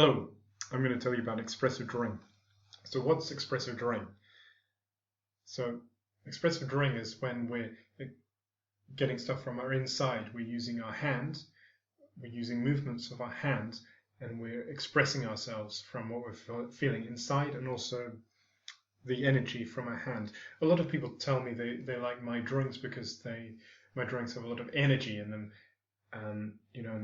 Hello, I'm going to tell you about expressive drawing. So what's expressive drawing? So expressive drawing is when we're getting stuff from our inside. We're using our hand, we're using movements of our hand, and we're expressing ourselves from what we're feeling inside and also the energy from our hand. A lot of people tell me they like my drawings because my drawings have a lot of energy in them. And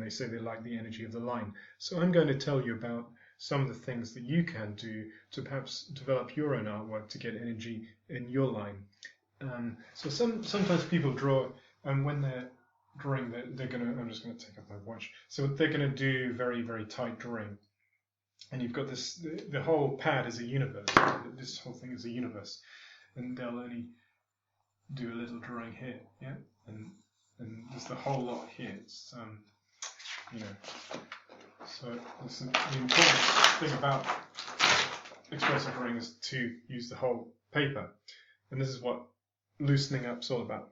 they say they like the energy of the line. So I'm going to tell you about some of the things that you can do to perhaps develop your own artwork to get energy in your line. So sometimes people draw, and when they're drawing, they're going to, I'm just going to take up my watch. So they're going to do very, very tight drawing. And you've got this, the whole pad is a universe. This whole thing is a universe. And they'll only do a little drawing here, yeah? And there's the whole lot here. It's, so the important thing about expressive drawing is to use the whole paper. And this is what loosening up's all about.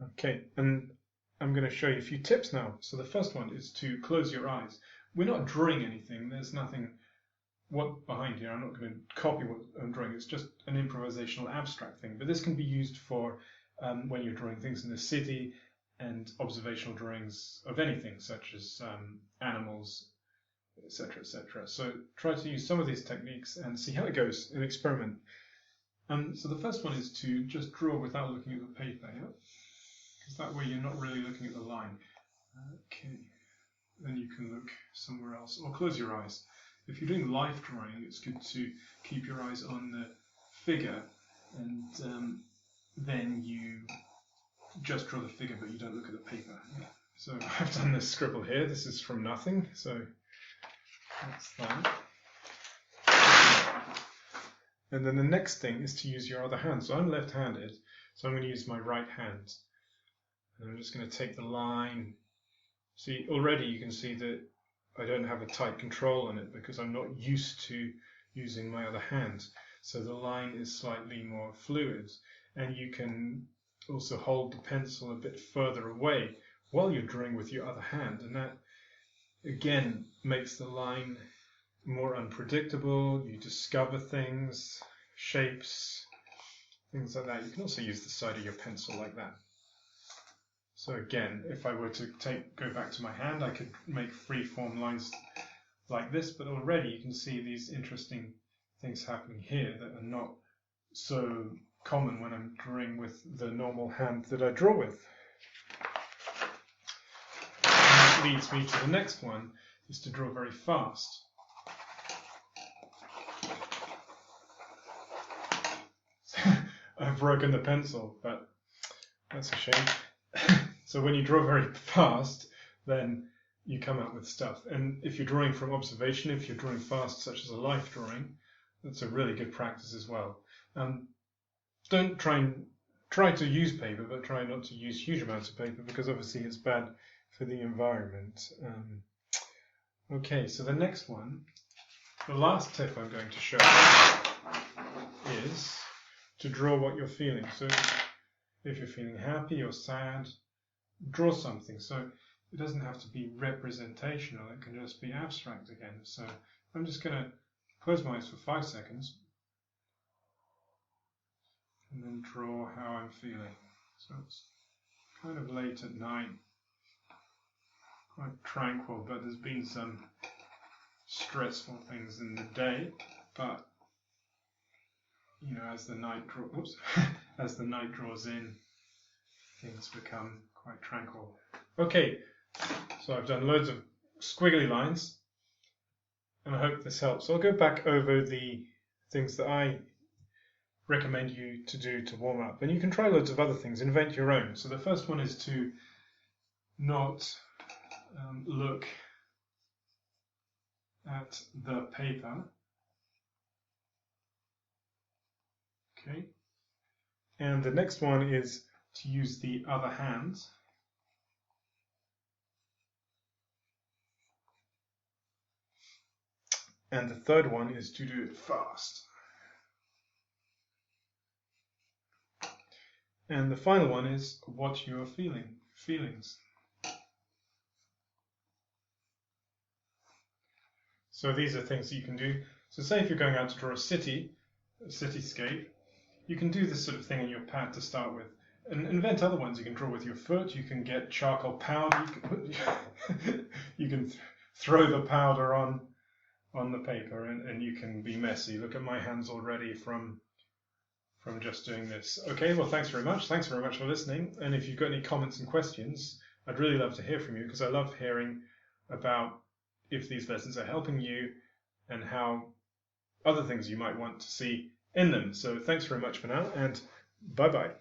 Okay, and I'm going to show you a few tips now. So the first one is to close your eyes. We're not drawing anything. There's nothing behind here. I'm not going to copy what I'm drawing. It's just an improvisational abstract thing. But this can be used for when you're drawing things in the city and observational drawings of anything, such as animals, etc., etc. So try to use some of these techniques and see how it goes and experiment. So the first one is to just draw without looking at the paper, yeah? Because that way you're not really looking at the line. Okay, then you can look somewhere else or close your eyes. If you're doing life drawing, it's good to keep your eyes on the figure and then you just draw the figure, but you don't look at the paper. Yeah. So I've done this scribble here. This is from nothing, so that's that. And then the next thing is to use your other hand. So I'm left-handed, so I'm going to use my right hand. And I'm just going to take the line. See, already you can see that I don't have a tight control on it because I'm not used to using my other hand. So the line is slightly more fluid. And you can also hold the pencil a bit further away while you're drawing with your other hand, and that again makes the line more unpredictable. You discover things, shapes, things like that. You can also use the side of your pencil like that. So again, if I were to go back to my hand, I could make free-form lines like this, but already you can see these interesting things happening here that are not so common when I'm drawing with the normal hand that I draw with. And that leads me to the next one, is to draw very fast. I've broken the pencil, but that's a shame. So when you draw very fast, then you come up with stuff. And if you're drawing from observation, if you're drawing fast, such as a life drawing, that's a really good practice as well. Don't try to use paper, but try not to use huge amounts of paper because obviously it's bad for the environment. Okay, so the next one, the last tip I'm going to show is to draw what you're feeling. So if you're feeling happy or sad, draw something. So it doesn't have to be representational, it can just be abstract again. So I'm just going to close my eyes for 5 seconds. And then draw how I'm feeling. So it's kind of late at night, quite tranquil, but there's been some stressful things in the day. But as the night as the night draws in, things become quite tranquil. Okay, so I've done loads of squiggly lines, and I hope this helps. So I'll go back over the things that I recommend you to do to warm up, and you can try loads of other things, invent your own. So the first one is to not look at the paper, okay, and the next one is to use the other hand, and the third one is to do it fast. And the final one is what you're feelings. So these are things that you can do. So say if you're going out to draw a cityscape, you can do this sort of thing in your pad to start with, and invent other ones. You can draw with your foot. You can get charcoal powder. You can throw the powder on the paper, and you can be messy. Look at my hands already from just doing this. Okay, well, thanks very much. Thanks very much for listening. And if you've got any comments and questions, I'd really love to hear from you, because I love hearing about if these lessons are helping you and how other things you might want to see in them. So thanks very much for now, and bye-bye.